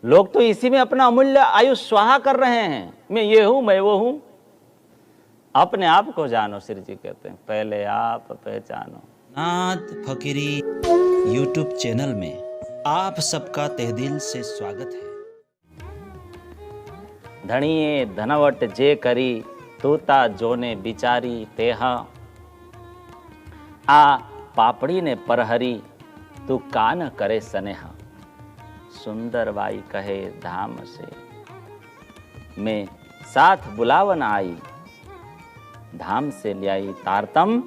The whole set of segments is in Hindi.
लोग तो इसी में अपना अमूल्य आयु स्वाहा कर रहे हैं। मैं ये हूं, मैं वो हूं। अपने आप को जानो, श्री जी कहते हैं, पहले आप पहचानो। नाथ फकीरी यूट्यूब चैनल में आप सबका तहे से स्वागत है। धणिए धनवट जे करी, तूता जोने बिचारी तेहा। आ पापड़ी ने परहरी, तू कान करे सनेहा। सुंदर बाई कहे धाम से, मैं साथ बुलावन आई। धाम से ल्याई तारतम,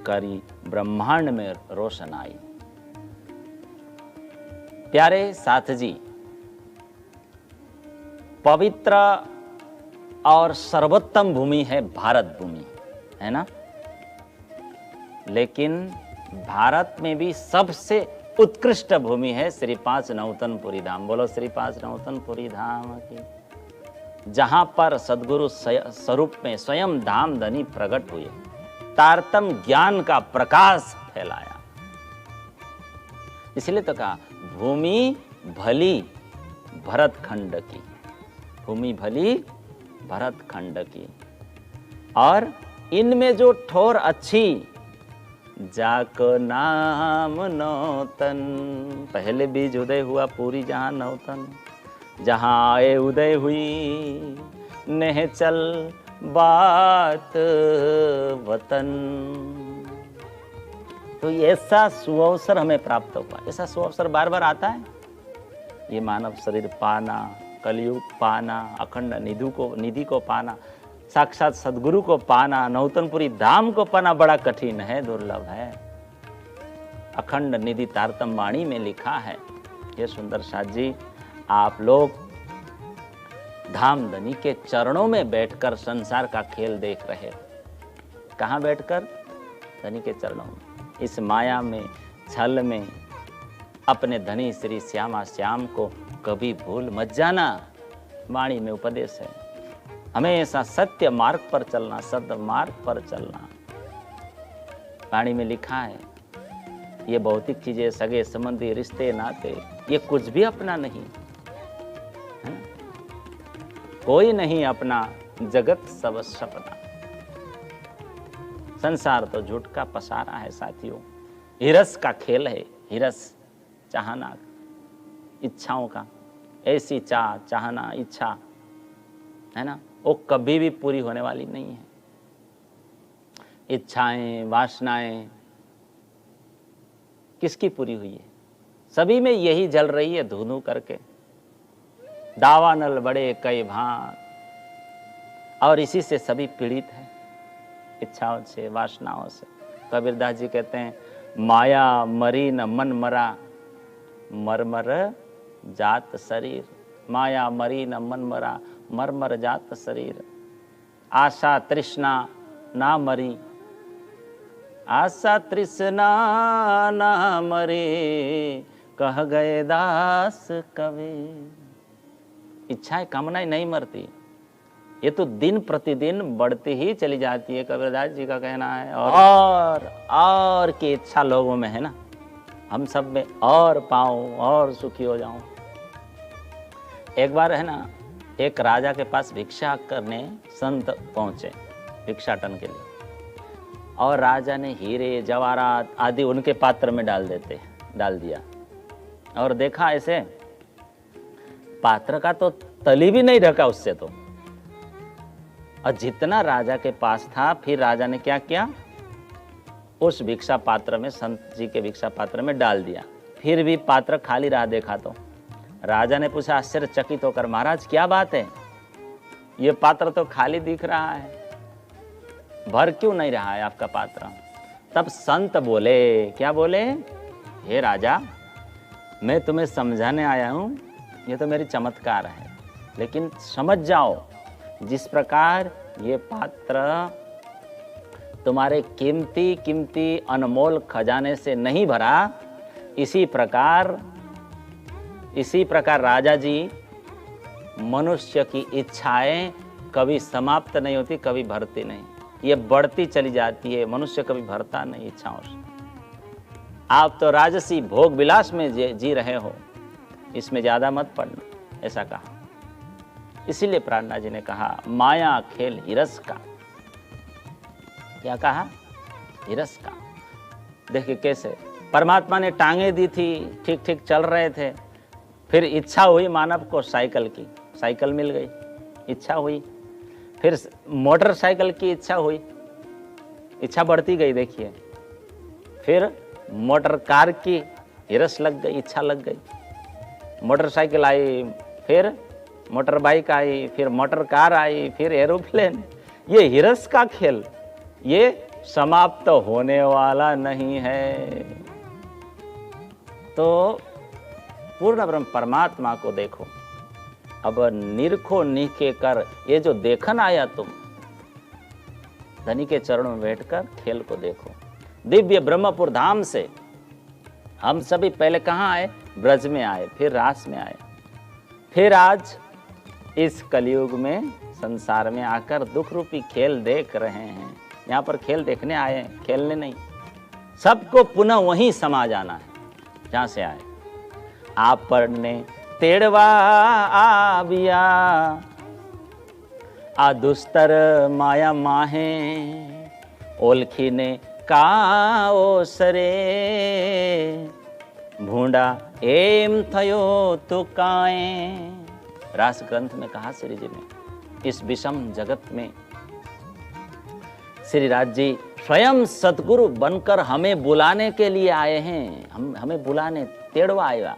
करी ब्रह्मांड में रोशन आई। प्यारे साथ जी, पवित्र और सर्वोत्तम भूमि है भारत भूमि, है ना। लेकिन भारत में भी सबसे उत्कृष्ट भूमि है श्री पांच नौतनपुरी धाम। बोलो श्री पांच नौतनपुरी धाम की। जहां पर सद्गुरु स्वरूप में स्वयं धाम धनी प्रकट हुए, तारतम ज्ञान का प्रकाश फैलाया। इसलिए तो कहा भूमि भली भरत खंड की, भूमि भली भरत खंड की। और इनमें जो ठोर अच्छी, जाको नाम नौतन, पहले बीज उदय हुआ पूरी जहां नौतन। जहां आए उदय हुई, नेह चल बात वतन। तो ऐसा सुअवसर हमें प्राप्त हुआ। ऐसा सुअवसर बार बार आता है। ये मानव शरीर पाना, कलयुग पाना, अखंड निधि को पाना, साक्षात सदगुरु को पाना, नौतनपुरी धाम को पाना बड़ा कठिन है, दुर्लभ है। अखंड निधि तारतम वाणी में लिखा है। ये सुंदर साथ जी, आप लोग धाम धनी के चरणों में बैठकर संसार का खेल देख रहे। कहाँ बैठकर? धनी के चरणों में। इस माया में, छल में अपने धनी श्री श्यामा श्याम को कभी भूल मत जाना। वाणी में उपदेश है, हमेशा सत्य मार्ग पर चलना, सद मार्ग पर चलना। वाणी में लिखा है, ये भौतिक चीजें, सगे संबंधी, रिश्ते नाते, ये कुछ भी अपना नहीं है। कोई नहीं अपना, जगत सब सपना। संसार तो झूठ का पसारा है साथियों। हिरस का खेल है, हिरस चाहना, इच्छाओं का। ऐसी चाहना, इच्छा है ना, वो कभी भी पूरी होने वाली नहीं है। इच्छाएं, वासनाएं किसकी पूरी हुई है? सभी में यही जल रही है धू-धू करके। दावानल बड़े कई भांत, और इसी से सभी पीड़ित हैं, इच्छाओं से, वासनाओं से। कबीरदास जी कहते हैं, माया मरी न मन मरा, मरमर जात शरीर। माया मरी न मन मरा, मरमर जात शरीर। आशा तृष्णा ना मरी, आशा तृष्णा ना मरे, कह गए दास कवि। इच्छाएं, कामनाएं नहीं मरती, ये तो दिन प्रतिदिन बढ़ती ही चली जाती है। कबीरदास जी का कहना है। और की इच्छा लोगों में है ना, हम सब में और पाऊं, और सुखी हो जाऊं। एक बार है ना, एक राजा के पास भिक्षा करने संत पहुंचे भिक्षाटन के लिए, और राजा ने हीरे जवाहरात आदि उनके पात्र में डाल दिया। और देखा ऐसे, पात्र का तो तली भी नहीं ढका उससे तो। और जितना राजा के पास था, फिर राजा ने क्या किया, उस भिक्षा पात्र में, संत जी के भिक्षा पात्र में डाल दिया। फिर भी पात्र खाली रहा। देखा तो राजा ने पूछा आश्चर्यचकित होकर, महाराज क्या बात है, ये पात्र तो खाली दिख रहा है, भर क्यों नहीं रहा है आपका पात्र? तब संत बोले, क्या बोले? हे राजा, मैं तुम्हें समझाने आया हूं, ये तो मेरी चमत्कार है, लेकिन समझ जाओ, जिस प्रकार ये पात्र तुम्हारे कीमती अनमोल खजाने से नहीं भरा, इसी प्रकार राजा जी, मनुष्य की इच्छाएं कभी समाप्त नहीं होती, कभी भरती नहीं, ये बढ़ती चली जाती है। मनुष्य कभी भरता नहीं इच्छाओं से। आप तो राजसी भोग विलास में जी रहे हो, इसमें ज़्यादा मत पढ़ना, ऐसा कहा। इसीलिए प्राणनाथ जी ने कहा माया खेल हिरस का। क्या कहा? हिरस का। देखिए कैसे परमात्मा ने टांगे दी थी, ठीक ठीक चल रहे थे, फिर इच्छा हुई मानव को साइकिल की, साइकिल मिल गई, इच्छा हुई, फिर मोटरसाइकिल की इच्छा हुई, इच्छा बढ़ती गई, देखिए फिर मोटर कार की हिरस लग गई, इच्छा लग गई, मोटरसाइकिल आई, फिर मोटर बाइक आई, फिर मोटर कार आई, फिर एरोप्लेन। ये हिरस का खेल, ये समाप्त होने वाला नहीं है। तो पूर्ण ब्रह्म परमात्मा को देखो, अब निरखो निके कर, ये जो देखन आया तुम, धनी के चरणों में बैठकर खेल को देखो। दिव्य ब्रह्मपुर धाम से हम सभी पहले कहाँ आए? ब्रज में आए, फिर रास में आए, फिर आज इस कलयुग में संसार में आकर दुख रूपी खेल देख रहे हैं। यहाँ पर खेल देखने आए हैं, खेलने नहीं। सबको पुनः वहीं समा जाना है जहाँ से आए। आप पढ़ने तेड़वा आबिया आ दुस्तर माया माहे ओलखीने काओ सरे भूंडा एम थयो तो काए। रास ग्रंथ में कहा श्री जी ने, इस विषम जगत में श्री राज जी स्वयं सतगुरु बनकर हमें बुलाने के लिए आए हैं। हमें बुलाने तेड़वा आएगा।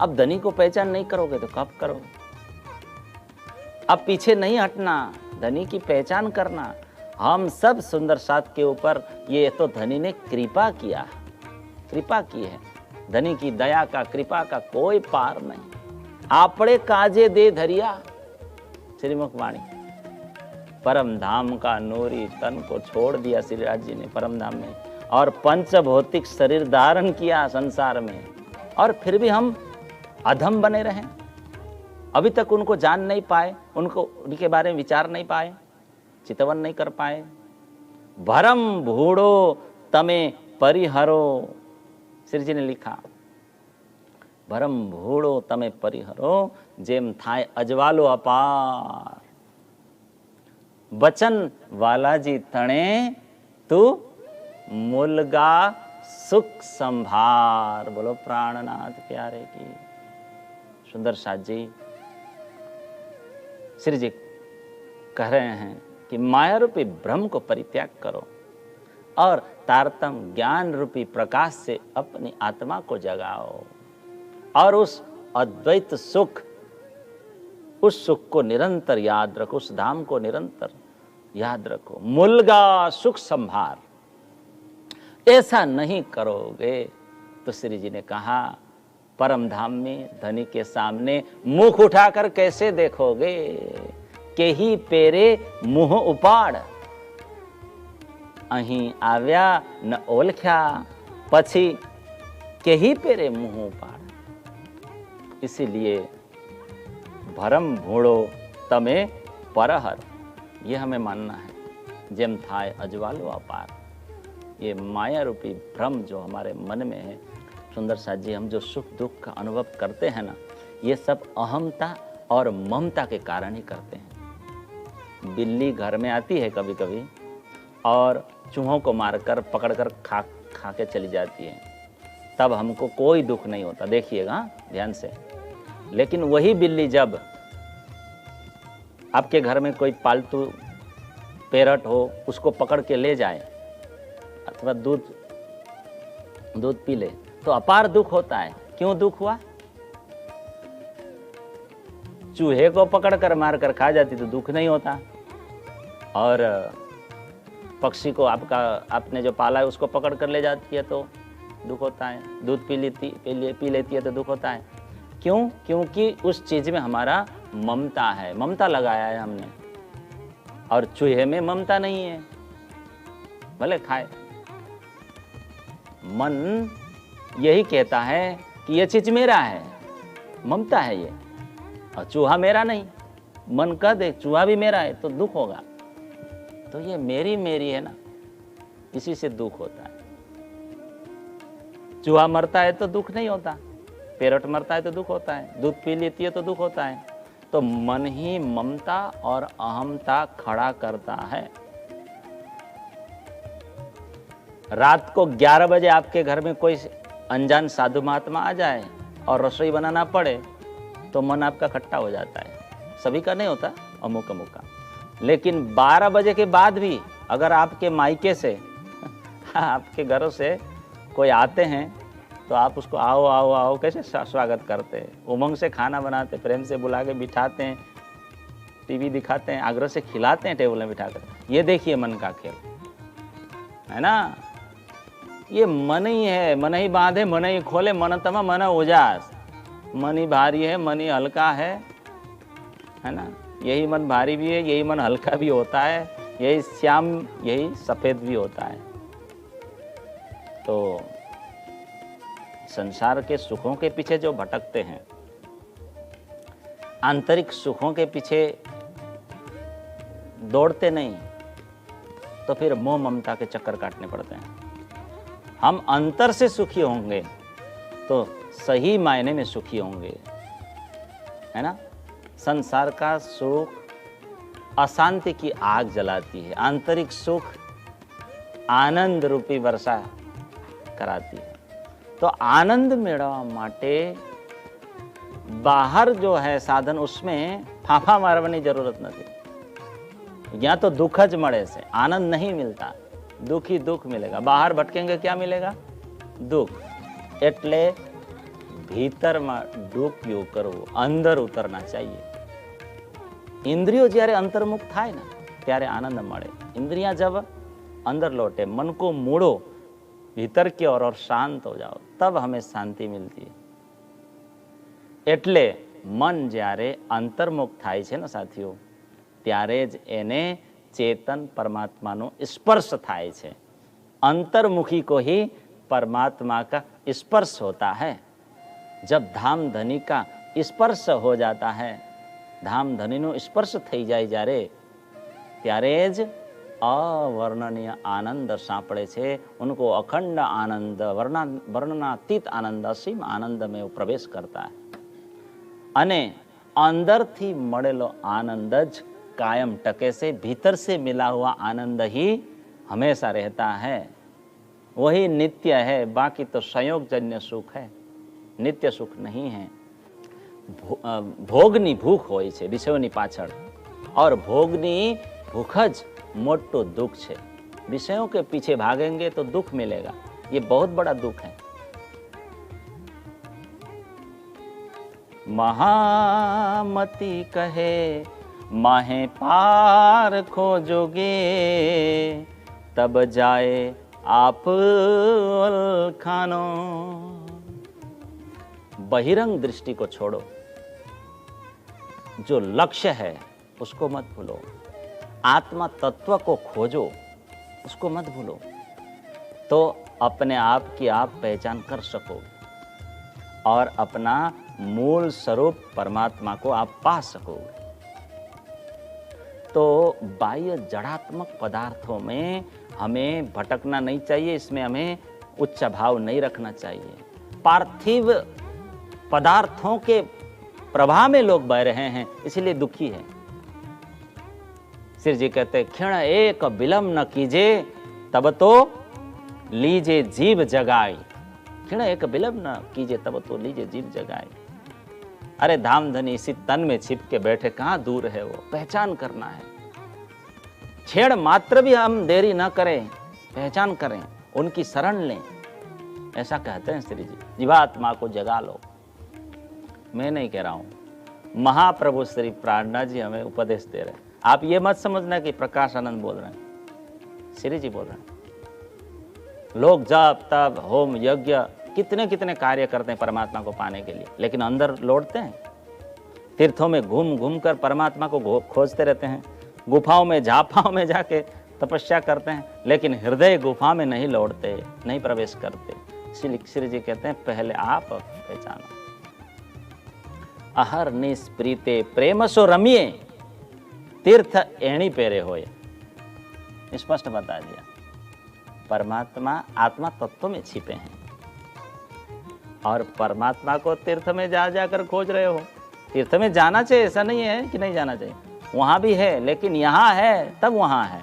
अब धनी को पहचान नहीं करोगे तो कब करोगे? अब पीछे नहीं हटना, धनी की पहचान करना। हम सब सुंदर साथ के ऊपर ये तो धनी ने कृपा किया, कृपा की है। धनी की दया का, कृपा का कोई पार नहीं। आपड़े काजे दे धरिया, श्रीमुख वाणी। परम धाम का नूरी तन को छोड़ दिया श्री राज जी ने परम धाम में, और पंच भौतिक शरीर धारण किया संसार में, और फिर भी हम अधम बने रहे। अभी तक उनको जान नहीं पाए, उनके बारे में विचार नहीं पाए, चितवन नहीं कर पाए। भरम भूड़ो तमे परिहरो, श्री जी ने लिखा, भरम भूड़ो तमे परिहरो जेम थाय अजवालो अपार। बचन वालाजी तणे तू मुलगा सुख संभार। बोलो प्राणनाथ प्यारे की। सुंदर साथ जी श्री जी कह रहे हैं कि माया रूपी भ्रम को परित्याग करो और तारतम ज्ञान रूपी प्रकाश से अपनी आत्मा को जगाओ, और उस अद्वैत सुख, उस सुख को निरंतर याद रखो, उस धाम को निरंतर याद रखो। मुलगा सुख संभार। ऐसा नहीं करोगे तो श्री जी ने कहा परम धाम में धनी के सामने मुख उठाकर कैसे देखोगे? के ही पेरे मुंह उपाड़, अहीं आव्या न ओलख्या पछी के ही पेरे मुंह उपाड़। इसीलिए भरम भूड़ो तमे परहर, ये हमें मानना है। जेम थाय अजवालो अपार, ये माया रूपी भ्रम जो हमारे मन में है, सुंदर साथ जी, हम जो सुख दुख का अनुभव करते हैं ना, ये सब अहमता और ममता के कारण ही करते हैं। बिल्ली घर में आती है कभी कभी और चूहों को मारकर पकड़कर खा के चली जाती है, तब हमको कोई दुख नहीं होता, देखिएगा ध्यान से। लेकिन वही बिल्ली जब आपके घर में कोई पालतू पैरट हो, उसको पकड़ के ले जाए अथवा दूध पी ले, तो अपार दुख होता है। क्यों दुख हुआ? चूहे को पकड़कर मारकर खा जाती तो दुख नहीं होता, और पक्षी को आपने जो पाला है उसको पकड़ कर ले जाती है तो दुख होता है। दूध पी लेती है तो दुख होता है। क्यों? क्योंकि उस चीज में हमारा ममता है, ममता लगाया है हमने, और चूहे में ममता नहीं है, भले खाए। मन यही कहता है कि ये चीज मेरा है, ममता है ये, और चूहा मेरा नहीं। मन कह दे चूहा भी मेरा है तो दुख होगा, तो ये मेरी है ना, इसी से दुख होता है। चूहा मरता है तो दुख नहीं होता, पेरट मरता है तो दुख होता है, दूध पी लेती है तो दुख होता है। तो मन ही ममता और अहमता खड़ा करता है। रात को 11 बजे आपके घर में कोई अनजान साधु महात्मा आ जाए और रसोई बनाना पड़े तो मन आपका खट्टा हो जाता है। सभी का नहीं होता, अमुक अमुक का। लेकिन 12 बजे के बाद भी अगर आपके मायके से आपके घरों से कोई आते हैं तो आप उसको आओ आओ आओ कैसे स्वागत करते हैं, उमंग से खाना बनाते, प्रेम से बुला के बिठाते हैं, टीवी दिखाते हैं, आग्रह से खिलाते हैं टेबल में बिठाकर। ये देखिए मन का खेल है ना। ये मन ही है, मन ही बांधे मन ही खोले, मन तमा मन उजास। मन ही भारी है, मन ही हल्का है ना। यही मन भारी भी है, यही मन हल्का भी होता है, यही श्याम यही सफेद भी होता है। तो संसार के सुखों के पीछे जो भटकते हैं, आंतरिक सुखों के पीछे दौड़ते नहीं, तो फिर मोह ममता के चक्कर काटने पड़ते हैं। हम अंतर से सुखी होंगे तो सही मायने में सुखी होंगे, है ना। संसार का सुख अशांति की आग जलाती है, आंतरिक सुख आनंद रूपी वर्षा कराती है। तो आनंद मेળવવા માટે बाहर जो है साधन उसमें फाफा मारवानी जरूरत नहीं। या तो दुख ज મળે છે, आनंद नहीं मिलता, दुख ही दुख मिलेगा। बाहर भटकेंगे क्या मिलेगा? दुख। એટલે ભીતરમાં ડૂબક્યું કરવું, અંદર ઉતરना चाहिए। इंद्रियों જ્યારે अंतर्मुख થાય ને ત્યારે आनंद મળે। इंद्रियां जब अंदर लौटे, मन को मोड़ो भीतर की ओर और शांत हो जाओ, तब हमें शांति मिलती है। એટલે मन જ્યારે अंतर्मुख થાય છે ને સાથીઓ, ત્યારે જ એને चेतन परमात्माનો स्पर्श થાય છે। अंतर्मुखी को ही परमात्मा का स्पर्श होता है। जब धाम धनी का स्पर्श हो जाता है, धाम धनीનો स्पर्श થઈ જાય જ્યારે, ત્યારે જ अवर्णनीय आनंद सापड़े छे। उनको अखंड आनंद, वर्णनातीत आनंद, असीम आनंद में वो प्रवेश करता है। अने अंदर थी मळेलो आनंद ज कायम टके से, भीतर से मिला हुआ आनंद ही हमेशा रहता है, वही नित्य है। बाकी तो संयोगजन्य सुख है, नित्य सुख नहीं है। भोगनी भूख होय छे विषयोनी पाछळ, और भोगनी भूख ज मोटो दुख है। विषयों के पीछे भागेंगे तो दुख मिलेगा, ये बहुत बड़ा दुख है। महामती कहे माहे पार खोजोगे, तब जाए आप खानो। बहिरंग दृष्टि को छोड़ो, जो लक्ष्य है उसको मत भूलो। आत्मा तत्व को खोजो, उसको मत भूलो, तो अपने आप की आप पहचान कर सको और अपना मूल स्वरूप परमात्मा को आप पा सकोगे। तो बाह्य जड़ात्मक पदार्थों में हमें भटकना नहीं चाहिए, इसमें हमें उच्च भाव नहीं रखना चाहिए। पार्थिव पदार्थों के प्रभाव में लोग बह रहे हैं, इसलिए दुखी है। श्री जी कहते क्षण एक विलंब न कीजे, तब तो लीजे जीव जगाई। क्षण एक विलंब न कीजे, तब तो लीजे जीव जगाई। अरे धाम धनी इसी तन में छिप के बैठे, कहाँ दूर है वो, पहचान करना है। छेड़ मात्र भी हम देरी न करें, पहचान करें, उनकी शरण लें, ऐसा कहते हैं श्री जी। जीवात्मा को जगा लो। मैं नहीं कह रहा हूं, महाप्रभु श्री प्राणनाथ जी हमें उपदेश दे रहे हैं। आप ये मत समझना कि प्रकाश आनंद बोल रहे हैं, श्री जी बोल रहे हैं। लोग जप तप होम यज्ञ कितने कितने कार्य करते हैं परमात्मा को पाने के लिए, लेकिन अंदर लौटते हैं। तीर्थों में घूम घूम कर परमात्मा को खोजते रहते हैं, गुफाओं में झापाओं में जाके तपस्या करते हैं, लेकिन हृदय गुफा में नहीं लौटते, नहीं प्रवेश करते। इसलिए श्री जी कहते हैं पहले आप पहचानो। अहर निष्प्रीते प्रेम सो रमिए, तीर्थ एणी पेरे होए। स्पष्ट बता दिया, परमात्मा आत्मा तत्व में छिपे हैं और परमात्मा को तीर्थ में जा जाकर खोज रहे हो। तीर्थ में जाना चाहिए, ऐसा नहीं है कि नहीं जाना चाहिए, वहाँ भी है, लेकिन यहाँ है तब वहाँ है।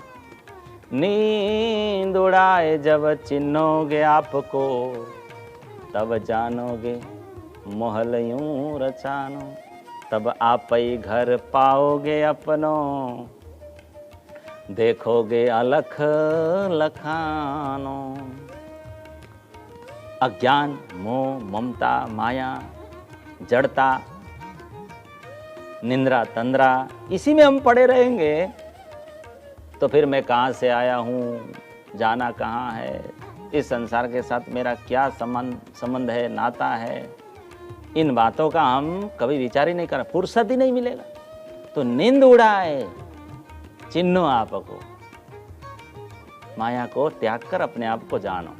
नींद उड़ाए जब चिन्होगे आपको, तब जानोगे महल यूं रचानो, तब आप ही घर पाओगे अपनों, देखोगे अलख लखानो। अज्ञान, मोह, ममता, माया, जड़ता, निंद्रा तंद्रा, इसी में हम पड़े रहेंगे तो फिर मैं कहाँ से आया हूँ, जाना कहाँ है, इस संसार के साथ मेरा क्या संबंध है, नाता है, इन बातों का हम कभी विचार ही नहीं कर, फुर्सत ही नहीं मिलेगा। तो नींद उड़ाए चिन्हो आपको, माया को त्याग कर अपने आप को जानो।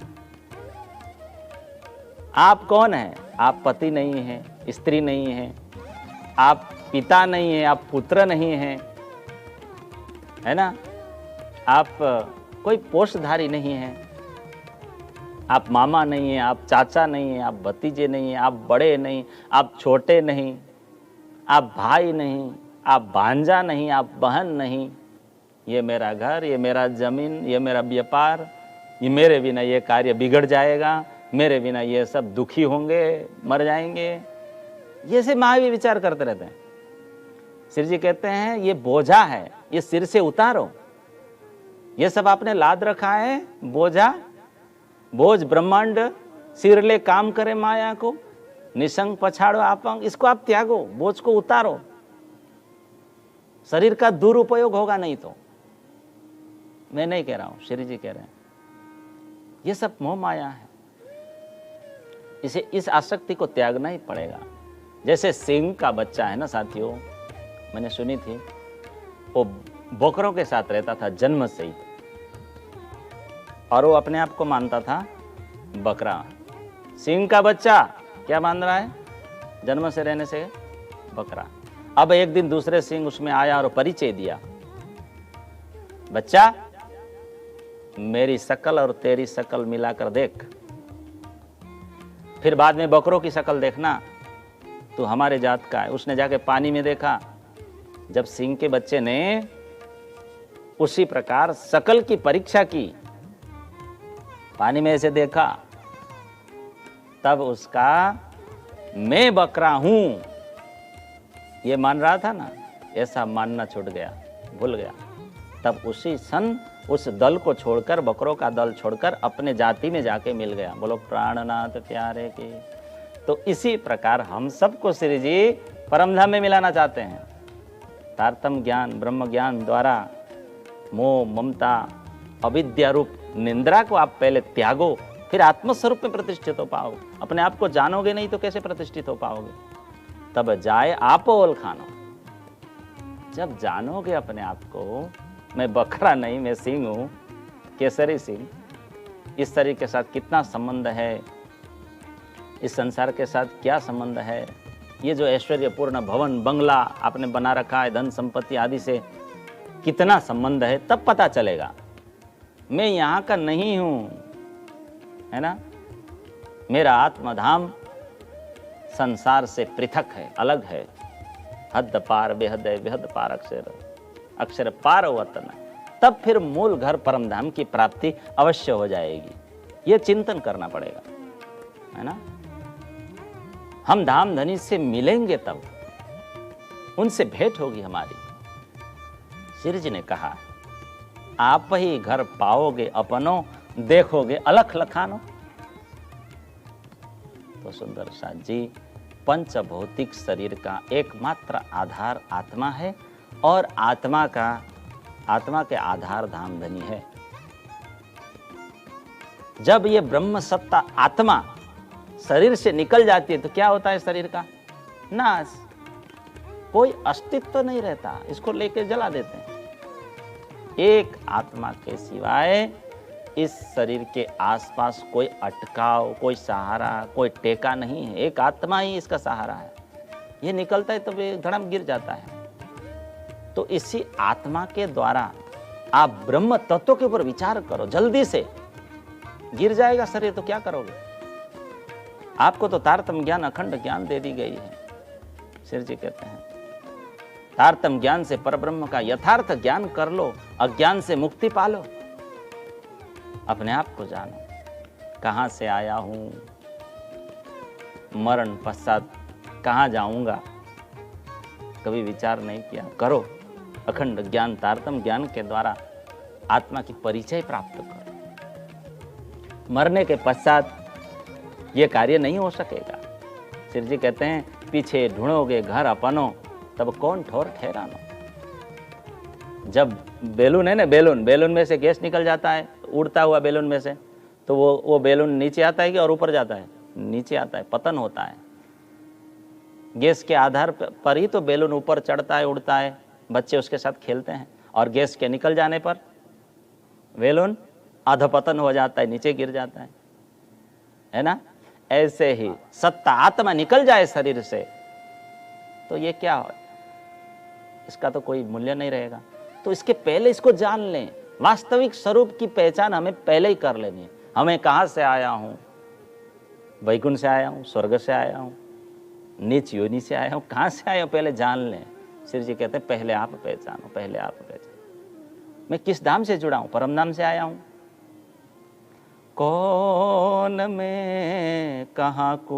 आप कौन है? आप पति नहीं है, स्त्री नहीं है, आप पिता नहीं है, आप पुत्र नहीं है, है ना? आप कोई पोषधारी नहीं है, आप मामा नहीं है, आप चाचा नहीं है, आप भतीजे नहीं है, आप बड़े नहीं, आप छोटे नहीं, आप भाई नहीं, आप भांजा नहीं, आप बहन नहीं। ये मेरा घर, ये मेरा जमीन, ये मेरा व्यापार, ये मेरे बिना ये कार्य बिगड़ जाएगा, मेरे बिना ये सब दुखी होंगे, मर जाएंगे, ये से महावीर विचार करते रहते हैं। श्री जी कहते हैं ये बोझा है, ये सिर से उतारो, ये सब आपने लाद रखा है बोझा, बोझ ब्रह्मांड सिरले काम करे माया को, निसंग पछाड़ो आपंग, इसको आप त्यागो, बोझ को उतारो, शरीर का दुरुपयोग होगा नहीं तो। मैं नहीं कह रहा हूं, श्री जी कह रहे हैं, ये सब मोह माया है, इसे इस आसक्ति को त्यागना ही पड़ेगा। जैसे सिंह का बच्चा है ना साथियों, मैंने सुनी थी, वो बकरों के साथ रहता था जन्म से ही, और वो अपने आप को मानता था बकरा। सिंह का बच्चा क्या मान रहा है? जन्म से रहने से बकरा। अब एक दिन दूसरे सिंह उसमें आया और परिचय दिया, बच्चा मेरी शकल और तेरी शकल मिलाकर देख, फिर बाद में बकरों की शकल देखना, तू हमारे जात का है। उसने जाके पानी में देखा, जब सिंह के बच्चे ने उसी प्रकार शकल की परीक्षा की, पानी में ऐसे देखा, तब उसका मैं बकरा हूं ये मान रहा था ना, ऐसा मानना छूट गया, भूल गया। तब उसी सन उस दल को छोड़कर, बकरों का दल छोड़कर अपने जाति में जाके मिल गया। बोलो प्राणनाथ प्यारे के। तो इसी प्रकार हम सबको श्री जी परमधाम में मिलाना चाहते हैं। तारतम ज्ञान, ब्रह्म ज्ञान द्वारा मोह, ममता, अविद्या रूप निंद्रा को आप पहले त्यागो, फिर आत्मस्वरूप में प्रतिष्ठित हो पाओगे। अपने आप को जानोगे नहीं तो कैसे प्रतिष्ठित हो पाओगे? तब जाए आप ओल खानो। जब जानोगे अपने आप को, मैं बकरा नहीं, मैं सिंह हूं, केसरी सिंह, इस शरीर के साथ कितना संबंध है, इस संसार के साथ क्या संबंध है, ये जो ऐश्वर्यपूर्ण भवन बंगला आपने बना रखा है, धन संपत्ति आदि से कितना संबंध है, तब पता चलेगा मैं यहाँ का नहीं हूं, है ना? मेरा आत्मधाम संसार से पृथक है, अलग है, हद पार बेहद है, बेहद पार अक्षर, अक्षर पार वतन। तब फिर मूल घर परमधाम की प्राप्ति अवश्य हो जाएगी। ये चिंतन करना पड़ेगा, है ना? हम धाम धनी से मिलेंगे तब उनसे भेंट होगी हमारी। श्री जी ने कहा आप ही घर पाओगे अपनो, देखोगे अलख लखानो। तो सुंदर साथ जी, पंच भौतिक शरीर का एकमात्र आधार आत्मा है, और आत्मा के आधार धाम धनी है। जब ये ब्रह्म सत्ता आत्मा शरीर से निकल जाती है तो क्या होता है? शरीर का नाश, कोई अस्तित्व नहीं रहता, इसको लेके जला देते हैं। एक आत्मा के सिवाय इस शरीर के आसपास कोई अटकाव, कोई सहारा, कोई टेका नहीं है। एक आत्मा ही इसका सहारा है। ये निकलता है तो ये धड़म गिर जाता है। तो इसी आत्मा के द्वारा आप ब्रह्म तत्व के ऊपर विचार करो, जल्दी से। गिर जाएगा शरीर तो क्या करोगे? आपको तो तारतम्य ज्ञान, अखंड ज्ञान दे दी गई है। श्री जी कहते हैं तारतम्य ज्ञान से परब्रह्म का यथार्थ ज्ञान कर लो, अज्ञान से मुक्ति पालो, अपने आप को जानो। कहां से आया हूं, मरण पश्चात कहां जाऊंगा, कभी विचार नहीं किया। करो, अखंड ज्ञान, तारतम्य ज्ञान के द्वारा आत्मा की परिचय प्राप्त करो। मरने के पश्चात ये कार्य नहीं हो सकेगा। श्री जी कहते हैं पीछे ढूंढोगे घर अपनो, तब कौन ठोर ठहरानो। जब बैलून है ना, बैलून में से गैस निकल जाता है, उड़ता हुआ बैलून में से, तो वो बैलून नीचे आता है कि और ऊपर जाता है? नीचे आता है, पतन होता है। गैस के आधार पर ही तो बैलून ऊपर चढ़ता है, उड़ता है, बच्चे उसके साथ खेलते हैं, और गैस के निकल जाने पर बैलून अधपतन हो जाता है, नीचे गिर जाता है ना। ऐसे ही सत्ता आत्मा निकल जाए शरीर से तो ये क्या हो, इसका तो कोई मूल्य नहीं रहेगा। तो इसके पहले इसको जान लें। वास्तविक स्वरूप की पहचान हमें पहले ही कर लेनी है। हमें कहाँ से आया हूँ, वैकुंठ से आया हूँ, स्वर्ग से आया हूँ, नीच योनि से आया हूँ, कहाँ से आया हूँ पहले जान लें। श्री जी कहते हैं पहले आप पहचानो, पहले आप पहचानो। मैं किस धाम से जुड़ा हूँ? परम धाम से आया हूँ। कौन मैं कहाँ को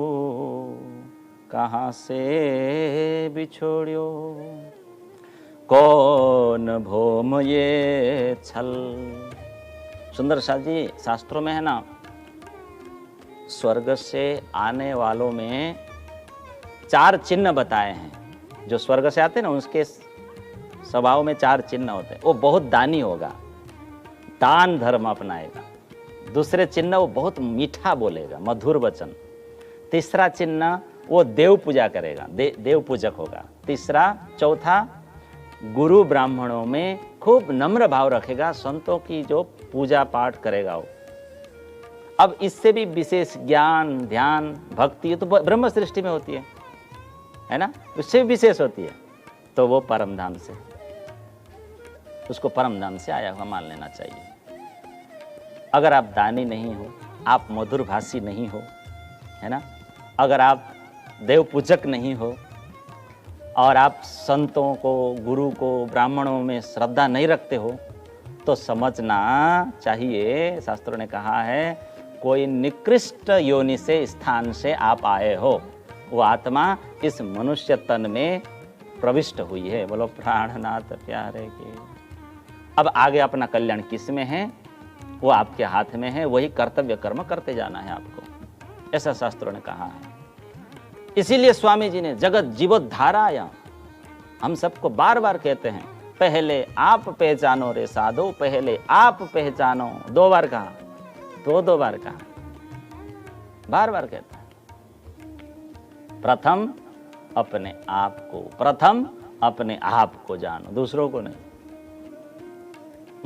कहाँ से बिछोड़ियो, कौन भोम ये छल। सुंदर सा जी शास्त्रों में है ना, स्वर्ग से आने वालों में 4 चिन्ह बताए हैं। जो स्वर्ग से आते हैं ना, उसके स्वभाव में 4 चिन्ह होते हैं। वो बहुत दानी होगा, दान धर्म अपनाएगा। दूसरे चिन्ह, वो बहुत मीठा बोलेगा, मधुर वचन। तीसरा चिन्ह, वो देव पूजा करेगा, देव पूजक होगा। तीसरा, चौथा, गुरु ब्राह्मणों में खूब नम्र भाव रखेगा, संतों की जो पूजा पाठ करेगा वो। अब इससे भी विशेष ज्ञान, ध्यान, भक्ति, ये तो ब्रह्म सृष्टि में होती है ना, उससे भी विशेष होती है। तो वो परम धाम से, उसको परम धाम से आया हुआ मान लेना चाहिए। अगर आप दानी नहीं हो, आप मधुर भाषी नहीं हो, है ना, अगर आप देव पूजक नहीं हो, और आप संतों को, गुरु को, ब्राह्मणों में श्रद्धा नहीं रखते हो, तो समझना चाहिए, शास्त्रों ने कहा है, कोई निकृष्ट योनि से, स्थान से आप आए हो। वो आत्मा इस मनुष्य तन में प्रविष्ट हुई है। बोलो प्राणनाथ प्यारे की। अब आगे अपना कल्याण किस में है? वो आपके हाथ में है। वही कर्तव्य कर्म करते जाना है आपको, ऐसा शास्त्रों ने कहा है। इसीलिए स्वामी जी ने जगत जीवोद्धाराय हम सबको बार बार कहते हैं, पहले आप पहचानो रे साधो, पहले आप पहचानो। 2 बार कहा, 2 बार कहा, बार बार कहता है। प्रथम अपने आप को, प्रथम अपने आप को जानो, दूसरों को नहीं।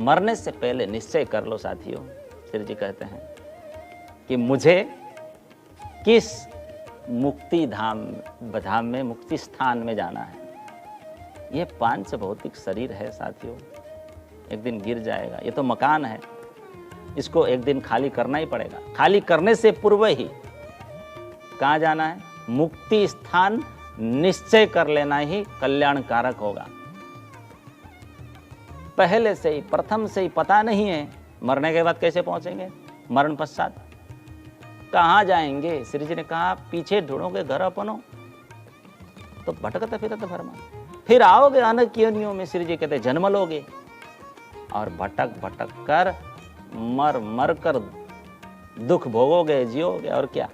मरने से पहले निश्चय कर लो साथियों, श्री जी कहते हैं कि मुझे किस मुक्ति धाम में, मुक्ति स्थान में जाना है। ये 5 भौतिक शरीर है साथियों, एक दिन गिर जाएगा। ये तो मकान है, इसको एक दिन खाली करना ही पड़ेगा। खाली करने से पूर्व ही कहाँ जाना है? मुक्ति स्थान निश्चय कर लेना ही कल्याणकारक होगा। पहले से ही, प्रथम से ही पता नहीं है मरने के बाद कैसे पहुंचेंगे, मरण पश्चात कहाँ जाएंगे। श्री जी ने कहा पीछे ढूंढोगे घर अपनो, तो भटकते फिरते भरमा, फिर आओगे अनेक योनियों में। श्री जी कहते जन्म लोगे, और भटक भटक कर, मर मर कर दुख भोगोगे, जियोगे। और क्या,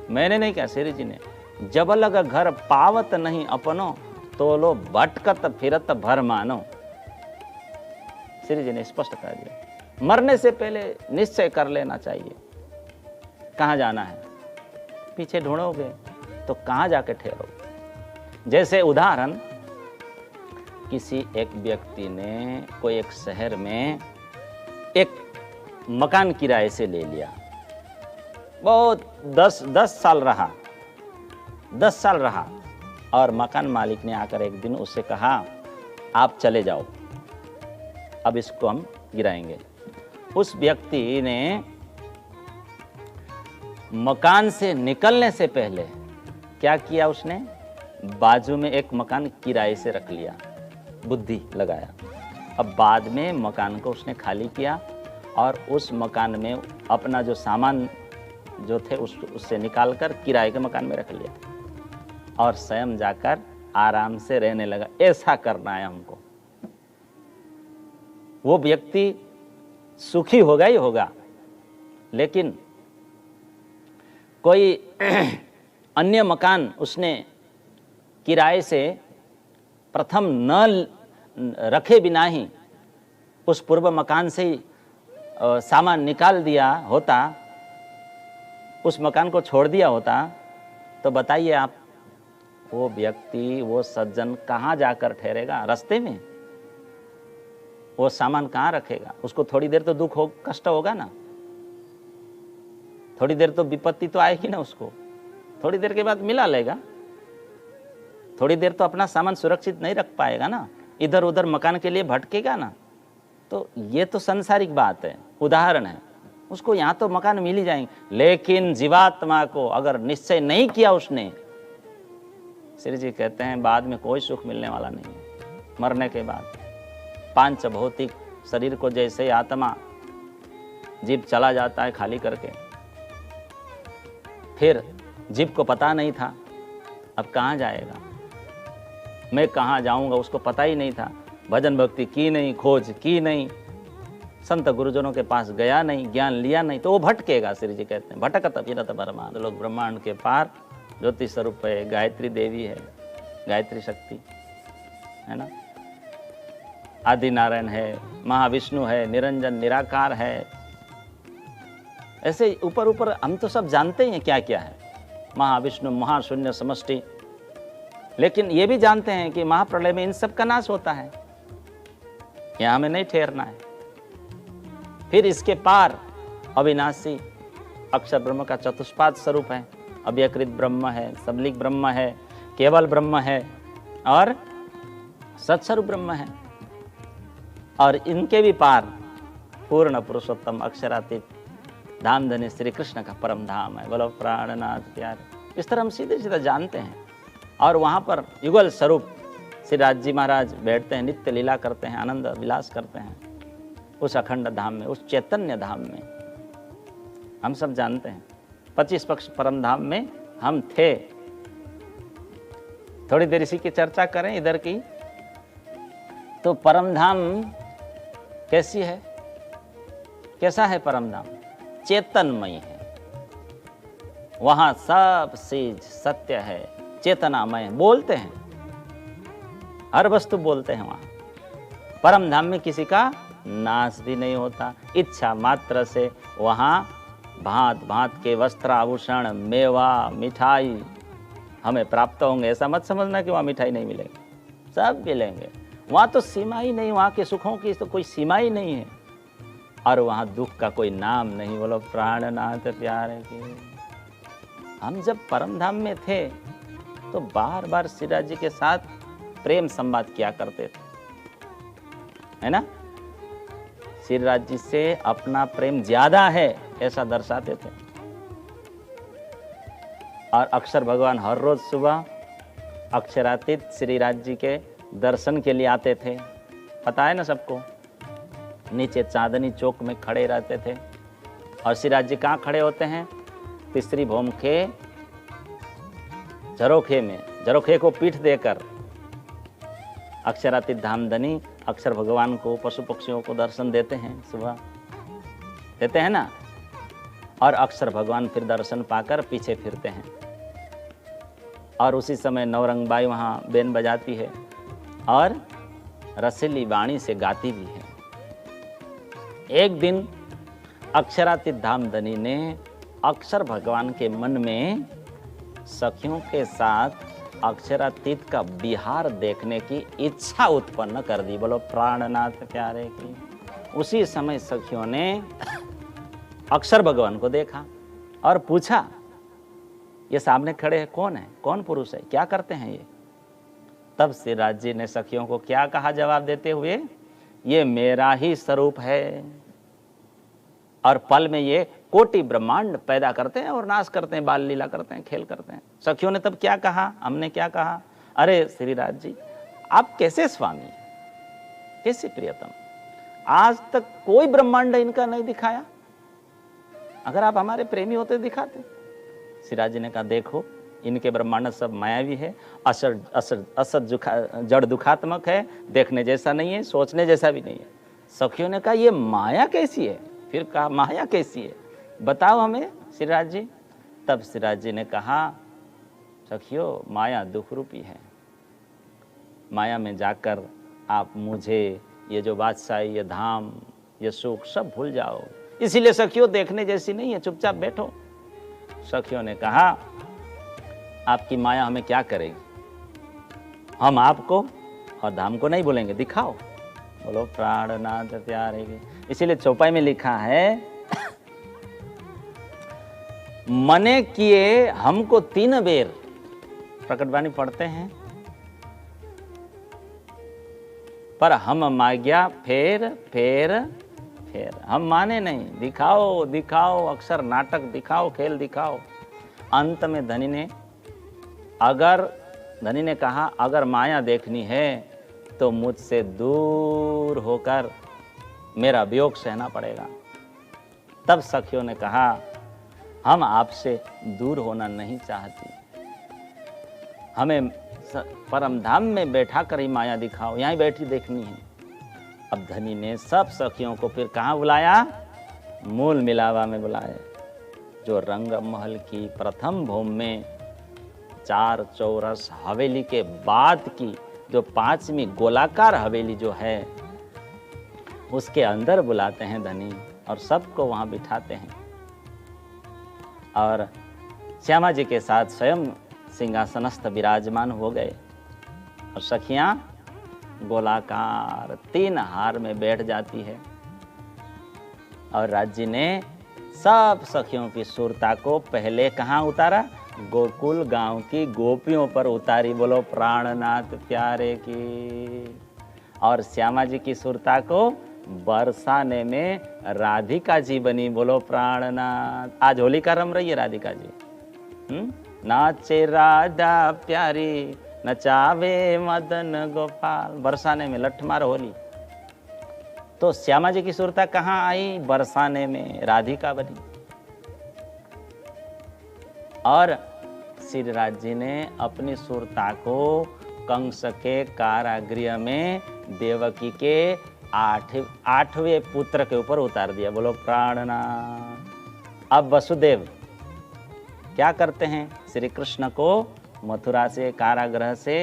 मैंने नहीं कहा, श्री जी ने, जब लग घर पावत नहीं अपनो, तो लो भटकत फिरत भर मानो। श्री जी ने स्पष्ट कर दिया। मरने से पहले निश्चय कर लेना चाहिए कहाँ जाना है। पीछे ढूंढोगे तो कहाँ जाके ठहरोगे। जैसे उदाहरण, किसी एक व्यक्ति ने कोई एक शहर में एक मकान किराए से ले लिया, बहुत 10 साल रहा, 10 साल रहा, और मकान मालिक ने आकर एक दिन उससे कहा आप चले जाओ, अब इसको हम गिराएंगे। उस व्यक्ति ने मकान से निकलने से पहले क्या किया उसने, बाजू में एक मकान किराए से रख लिया, बुद्धि लगाया। अब बाद में मकान को उसने खाली किया और उस मकान में अपना जो सामान जो थे उससे निकालकर किराए के मकान में रख लिया और स्वयं जाकर आराम से रहने लगा। ऐसा करना है हमको। वो व्यक्ति सुखी होगा ही होगा, लेकिन कोई अन्य मकान उसने किराए से प्रथम न रखे बिना ही उस पूर्व मकान से ही सामान निकाल दिया होता, उस मकान को छोड़ दिया होता, तो बताइए आप, वो व्यक्ति, वो सज्जन कहाँ जाकर ठहरेगा? रास्ते में। वो सामान कहाँ रखेगा? उसको थोड़ी देर तो दुख हो, कष्ट होगा ना, थोड़ी देर तो विपत्ति तो आएगी ना उसको, थोड़ी देर के बाद मिला लेगा, थोड़ी देर तो अपना सामान सुरक्षित नहीं रख पाएगा ना, इधर उधर मकान के लिए भटकेगा ना। तो ये तो सांसारिक बात है, उदाहरण है। उसको यहाँ तो मकान मिल ही जाएंगे, लेकिन जीवात्मा को अगर निश्चय नहीं किया उसने, श्री जी कहते हैं बाद में कोई सुख मिलने वाला नहीं है। मरने के बाद पांच भौतिक शरीर को जैसे ही आत्मा जीव चला जाता है खाली करके, फिर जीव को पता नहीं था अब कहाँ जाएगा, मैं कहाँ जाऊंगा, उसको पता ही नहीं था। भजन भक्ति की नहीं, खोज की नहीं, संत गुरुजनों के पास गया नहीं, ज्ञान लिया नहीं, तो वो भटकेगा। श्री जी कहते हैं भटकत फिरत ब्रह्मांड। लोग ब्रह्मांड के पार ज्योति स्वरूप है, गायत्री देवी है, गायत्री शक्ति है ना, आदि नारायण है, महाविष्णु है, निरंजन निराकार है। ऐसे ऊपर ऊपर हम तो सब जानते हैं क्या क्या है, महाविष्णु, महाशून्य समष्टि, लेकिन ये भी जानते हैं कि महाप्रलय में इन सब का नाश होता है, यहां हमें नहीं ठहरना है। फिर इसके पार अविनाशी अक्षर ब्रह्म का चतुष्पाद स्वरूप है, अव्यकृत ब्रह्म है, सबलिक ब्रह्म है, केवल ब्रह्म है और सत्स्वरूप ब्रह्म है। और इनके भी पार पूर्ण पुरुषोत्तम अक्षरातीत धामधनी श्री कृष्ण का परम धाम है। बोलो प्राणनाथ प्यारे। इस तरह हम सीधे सीधे जानते हैं। और वहाँ पर युगल स्वरूप श्री राज जी महाराज बैठते हैं, नित्य लीला करते हैं, आनंद विलास करते हैं उस अखंड धाम में, उस चैतन्य धाम में। हम सब जानते हैं 25 पक्ष परम धाम में हम थे। थोड़ी देर इसी की चर्चा करें इधर की। तो परम धाम कैसी है, कैसा है परम धाम? चेतनमय है, वहां सब चीज सत्य है, चेतनामय। बोलते हैं, हर वस्तु बोलते हैं वहां। परम धाम में किसी का नाश भी नहीं होता। इच्छा मात्र से वहां भांत भांत के वस्त्र आभूषण, मेवा, मिठाई हमें प्राप्त होंगे। ऐसा मत समझना कि वहां मिठाई नहीं मिलेगी, सब मिलेंगे। वहां तो सीमा ही नहीं, वहां के सुखों की तो कोई सीमा ही नहीं है। और वहां दुख का कोई नाम नहीं। बोलो प्राणनाथ प्यारे की। हम जब परम धाम में थे तो बार बार श्री राज जी के साथ प्रेम संवाद किया करते थे, है ना। श्री राज जी से अपना प्रेम ज्यादा है ऐसा दर्शाते थे। और अक्षर भगवान हर रोज सुबह अक्षरातीत श्री राज जी के दर्शन के लिए आते थे। पता है ना सबको, नीचे चांदनी चौक में खड़े रहते थे। और श्री राज जी कहाँ खड़े होते हैं? तीसरी भौम के झरोखे में, झरोखे को पीठ देकर अक्षरातीत धामधनी अक्षर भगवान को, पशु पक्षियों को दर्शन देते हैं। सुबह देते हैं ना। और अक्षर भगवान फिर दर्शन पाकर पीछे फिरते हैं। और उसी समय नवरंग बाई वहाँ बेन बजाती है और रसीली वाणी से गाती भी है। एक दिन अक्षरातीत धामधनी ने अक्षर भगवान के मन में सखियों के साथ अक्षरातीत का विहार देखने की इच्छा उत्पन्न कर दी। बोलो प्राणनाथ प्यारे की। उसी समय सखियों ने अक्षर भगवान को देखा और पूछा, ये सामने खड़े हैं कौन है, कौन पुरुष है, क्या करते हैं ये? तब श्री राज जी ने सखियों को क्या कहा जवाब देते हुए? ये मेरा ही स्वरूप है और पल में ये कोटि ब्रह्मांड पैदा करते हैं और नाश करते हैं, बाल लीला करते हैं, खेल करते हैं। सखियों ने तब क्या कहा, हमने क्या कहा, अरे श्रीराज जी आप कैसे स्वामी, कैसे प्रियतम, आज तक कोई ब्रह्मांड इनका नहीं दिखाया, अगर आप हमारे प्रेमी होते दिखाते। श्रीराज जी ने कहा देखो इनके ब्रह्मांड सब मायावी है, असत जड़ दुखात्मक है, देखने जैसा नहीं है, सोचने जैसा भी नहीं है। सखियों ने कहा ये माया कैसी है, फिर कहा माया कैसी है बताओ हमें श्रीराज जी। तब श्रीराज जी ने कहा सखियों माया दुख रूपी है, माया में जाकर आप मुझे, ये जो बादशाही, ये धाम, ये सुख सब भूल जाओ, इसीलिए सखियों देखने जैसी नहीं है, चुपचाप बैठो। सखियों ने कहा आपकी माया हमें क्या करेगी, हम आपको और धाम को नहीं बोलेंगे, दिखाओ। बोलो प्राणनाथ प्यारे की। इसीलिए चौपाई में लिखा है मने किए हमको 3 बेर, प्रकटवाणी पढ़ते हैं, पर हम मांग्या फेर फेर फेर, हम माने नहीं, दिखाओ दिखाओ, अक्सर नाटक दिखाओ, खेल दिखाओ। अंत में धनी ने कहा अगर माया देखनी है तो मुझसे दूर होकर मेरा वियोग सहना पड़ेगा। तब सखियों ने कहा हम आपसे दूर होना नहीं चाहती, हमें परम धाम में बैठा कर ही माया दिखाओ, यहीं बैठी देखनी है। अब धनी ने सब सखियों को फिर कहाँ बुलाया, मूल मिलावा में बुलाया, जो रंग महल की प्रथम भूमि में 4 चौरस हवेली के बाद की जो 5वीं गोलाकार हवेली जो है उसके अंदर बुलाते हैं धनी, और सबको वहां बिठाते हैं। और श्यामा जी के साथ स्वयं सिंहासनस्थ विराजमान हो गए, और सखियां गोलाकार 3 हार में बैठ जाती है। और राज्य ने सब सखियों की सुरता को पहले कहाँ उतारा, गोकुल गांव की गोपियों पर उतारी। बोलो प्राणनाथ प्यारे की। और श्यामा जी की सुरता को बरसाने में राधिका जी बनी। बोलो प्राणनाथ। आज होलिका रम रही है राधिका जी। नाचे राधा प्यारी नचावे मदन गोपाल, बरसाने में लठ मार होली। तो श्यामा जी की सुरता कहाँ आई, बरसाने में राधिका बनी। और श्रीराज जी ने अपनी सुरता को कंस के कारागृह में देवकी के 8वें पुत्र के ऊपर उतार दिया। बोलो प्राणनाथ। अब वसुदेव क्या करते हैं, श्री कृष्ण को मथुरा से कारागृह से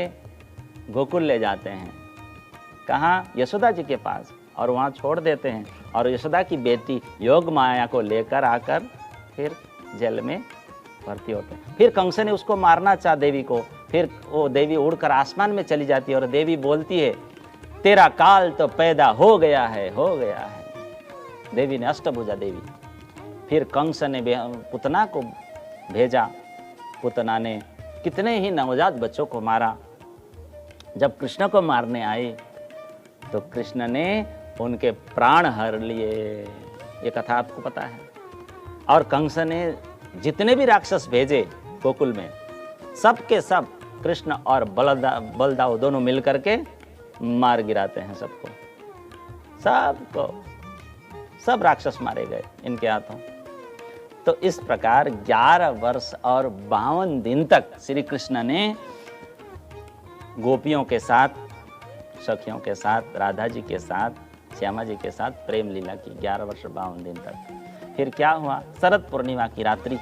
गोकुल ले जाते हैं। कहाँ, यशोदा जी के पास, और वहाँ छोड़ देते हैं। और यशोदा की बेटी योग माया को लेकर आकर फिर जेल में भर्ती होते हैं। फिर कंस ने उसको मारना चाहा देवी को, फिर वो देवी उड़कर आसमान में चली जाती है और देवी बोलती है तेरा काल तो पैदा हो गया है, हो गया है। देवी ने, अष्टभुजा देवी। फिर कंस ने पुतना को भेजा, पुतना ने कितने ही नवजात बच्चों को मारा। जब कृष्ण को मारने आए तो कृष्ण ने उनके प्राण हर लिए। ये कथा आपको पता है। और कंस ने जितने भी राक्षस भेजे गोकुल में, सब के सब कृष्ण और बलदाव दोनों मिलकर के मार गिराते हैं सबको, सबको, सब राक्षस मारे गए इनके हाथों। तो इस प्रकार 11 वर्ष और 52 दिन तक श्री कृष्ण ने गोपियों के साथ, सखियों के साथ, राधा जी के साथ, श्यामा जी के साथ प्रेम लीला की 11 वर्ष 52 दिन तक। फिर क्या हुआ, शरद पूर्णिमा की रात्रि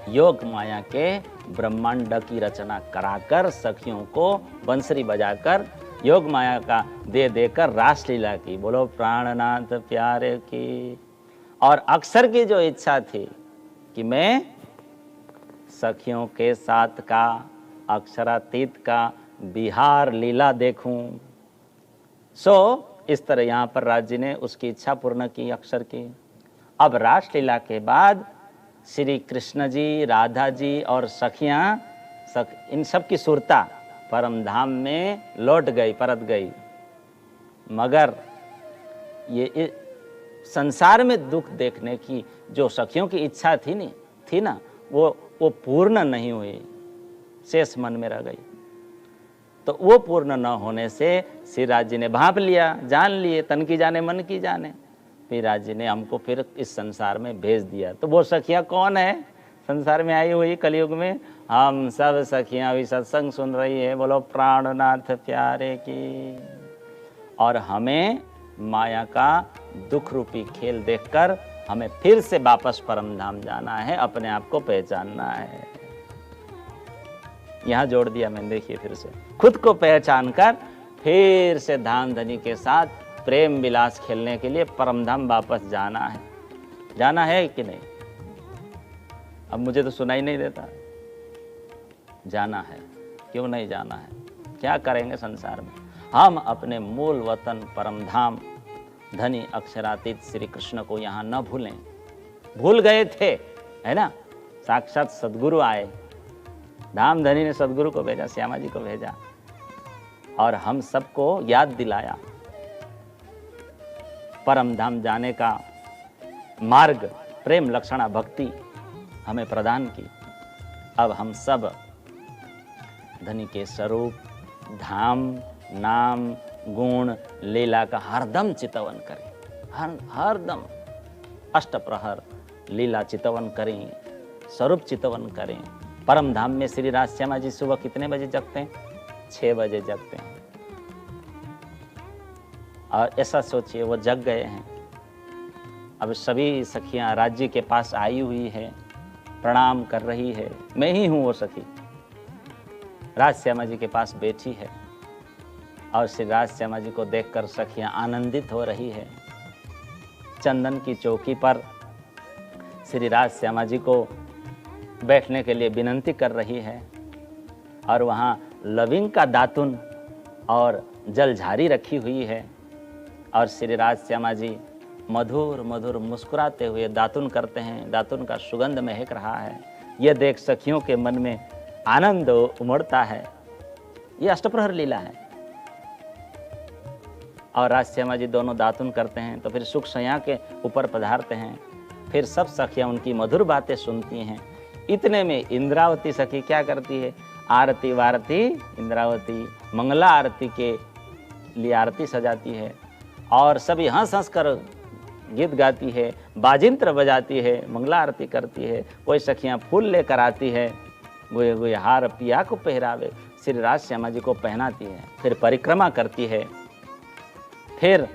योग माया के ब्रह्मांड की रचना कराकर सखियों को बंसरी बजाकर योग माया का दे देकर रासलीला की। बोलो प्राणनाथ प्यारे की। और अक्सर की जो इच्छा थी कि मैं सखियों के साथ का अक्षरातीत का बिहार लीला देखूं, सो इस तरह यहाँ पर राज्य ने उसकी इच्छा पूर्ण की, अक्षर की। अब रासलीला के बाद श्री कृष्ण जी, राधा जी और सखियां, इन सब की सुरता परम धाम में लौट गई, परत गई। मगर ये संसार में दुख देखने की जो सखियों की इच्छा थी ना, वो पूर्ण नहीं हुई, शेष मन में रह गई। तो वो पूर्ण न होने से श्रीराज जी ने भांप लिया, जान लिए, तन की जाने मन की जाने। फिर राज जी ने हमको फिर इस संसार में भेज दिया। तो वो सखियाँ कौन है संसार में आई हुई कलयुग में? हम सब सखियाँ अभी सत्संग सुन रही है, बोलो प्राणनाथ प्यारे की। और हमें माया का दुख रूपी खेल देखकर हमें फिर से वापस परम धाम जाना है, अपने आप को पहचानना है। यहां जोड़ दिया मैंने, देखिए फिर से खुद को पहचान कर फिर से धाम धनी के साथ प्रेम विलास खेलने के लिए परम धाम वापस जाना है। जाना है कि नहीं? अब मुझे तो सुनाई नहीं देता। जाना है, क्यों नहीं जाना है? क्या करेंगे संसार में? हम अपने मूल वतन परम धाम धनी अक्षरातीत श्री कृष्ण को यहाँ न भूलें। भूल गए थे, है ना? साक्षात सदगुरु आए, धाम धनी ने सदगुरु को भेजा, श्यामा जी को भेजा और हम सबको याद दिलाया। परम धाम जाने का मार्ग प्रेम लक्षणा भक्ति हमें प्रदान की। अब हम सब धनी के स्वरूप, धाम, नाम, गुण, लीला का हरदम चितवन करें। हरदम अष्टप्रहर लीला चितवन करें, स्वरूप चितवन करें। परम धाम में श्री राज श्यामा जी सुबह कितने बजे जगते हैं? 6 बजे जगते हैं। और ऐसा सोचिए वो जग गए हैं। अब सभी सखियां राज्य के पास आई हुई है, प्रणाम कर रही है। मैं ही हूं वो सखी, राज श्यामा जी के पास बैठी है और श्री राज श्यामा जी को देखकर सखियां आनंदित हो रही है। चंदन की चौकी पर श्री राज श्यामा जी को बैठने के लिए विनंती कर रही है और वहाँ लविंग का दातुन और जलझारी रखी हुई है और श्री राज श्यामा जी मधुर मधुर मुस्कुराते हुए दातुन करते हैं। दातुन का सुगंध महक रहा है। यह देख सखियों के मन में आनंद उमड़ता है। यह अष्टप्रहर लीला है। और राज श्यामा जी दोनों दातुन करते हैं तो फिर सुख सैया के ऊपर पधारते हैं। फिर सब सखियां उनकी मधुर बातें सुनती हैं। इतने में इंद्रावती सखी क्या करती है? आरती वारती इंद्रावती मंगला आरती के लिए आरती सजाती है और सभी हंस हंस कर गीत गाती है, बाजिंत्र बजाती है, मंगला आरती करती है। कोई सखियां फूल लेकर आती है, गोये गोये हार पिया को पहरावे श्री राज श्यामा जी को पहनाती है। फिर परिक्रमा करती है। फिर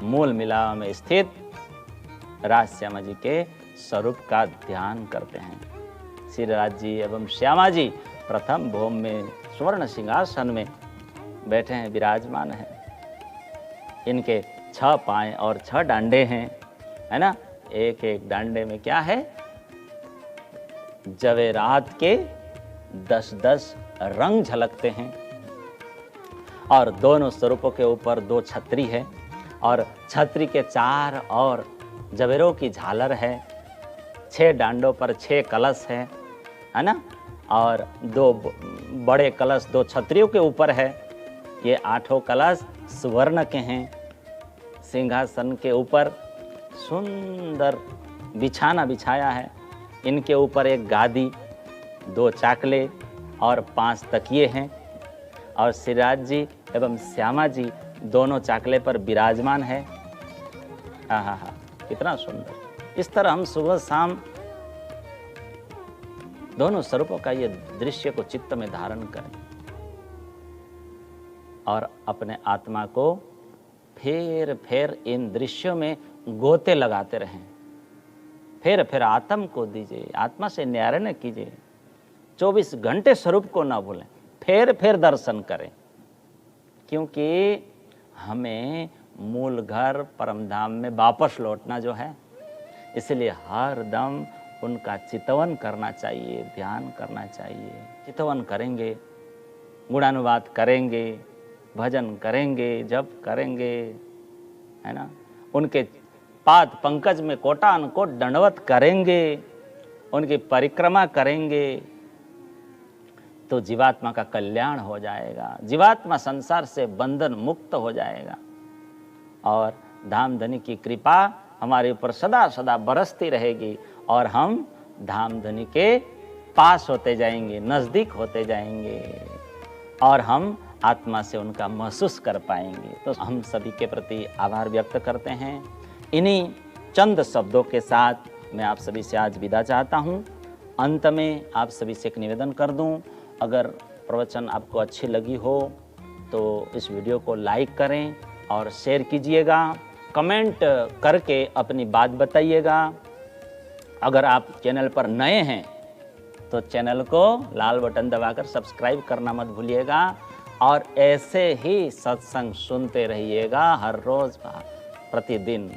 मूल मिलावा में स्थित राज श्यामा जी के स्वरूप का ध्यान करते हैं। श्री राज जी एवं श्यामा जी प्रथम भोम में स्वर्ण सिंहासन में बैठे हैं, विराजमान हैं। इनके 6 पांव और 6 डांडे हैं, है ना? एक एक डांडे में क्या है? जवेरात के 10-10 रंग झलकते हैं और दोनों स्वरूपों के ऊपर 2 छतरी है और छतरी के 4 और जवेरों की झालर है। 6 डांडों पर 6 कलश है ना? और 2 बड़े कलश 2 छतरियों के ऊपर है। ये 8 कलश स्वर्ण के हैं। सिंहासन के ऊपर सुंदर बिछाना बिछाया है। इनके ऊपर एक गादी, 2 चाकले और 5 तकिए हैं और श्रीराज जी एवं श्यामा जी दोनों चाकले पर विराजमान है। हाँ, कितना सुंदर। इस तरह हम सुबह शाम दोनों स्वरूपों का ये दृश्य को चित्त में धारण करें और अपने आत्मा को फिर फिर इन दृश्यों में गोते लगाते रहें। फिर फिर आत्म को दीजिए, आत्मा से न्यारण कीजिए। 24 घंटे स्वरूप को ना भूलें, फिर फिर दर्शन करें, क्योंकि हमें मूल घर परम धाम में वापस लौटना जो है, इसलिए हर दम उनका चितवन करना चाहिए, ध्यान करना चाहिए। चितवन करेंगे, गुणानुवाद करेंगे, भजन करेंगे, जप करेंगे, है ना? उनके पाद पंकज में कोटान कोट दंडवत करेंगे, उनकी परिक्रमा करेंगे तो जीवात्मा का कल्याण हो जाएगा। जीवात्मा संसार से बंधन मुक्त हो जाएगा और धाम धनी की कृपा हमारे ऊपर सदा सदा बरसती रहेगी और हम धाम धनी के पास होते जाएंगे, नज़दीक होते जाएंगे और हम आत्मा से उनका महसूस कर पाएंगे। तो हम सभी के प्रति आभार व्यक्त करते हैं। इन्हीं चंद शब्दों के साथ मैं आप सभी से आज विदा चाहता हूँ। अंत में आप सभी से एक निवेदन कर दूँ, अगर प्रवचन आपको अच्छी लगी हो तो इस वीडियो को लाइक करें और शेयर कीजिएगा, कमेंट करके अपनी बात बताइएगा। अगर आप चैनल पर नए हैं तो चैनल को लाल बटन दबाकर सब्सक्राइब करना मत भूलिएगा और ऐसे ही सत्संग सुनते रहिएगा हर रोज़ प्रतिदिन।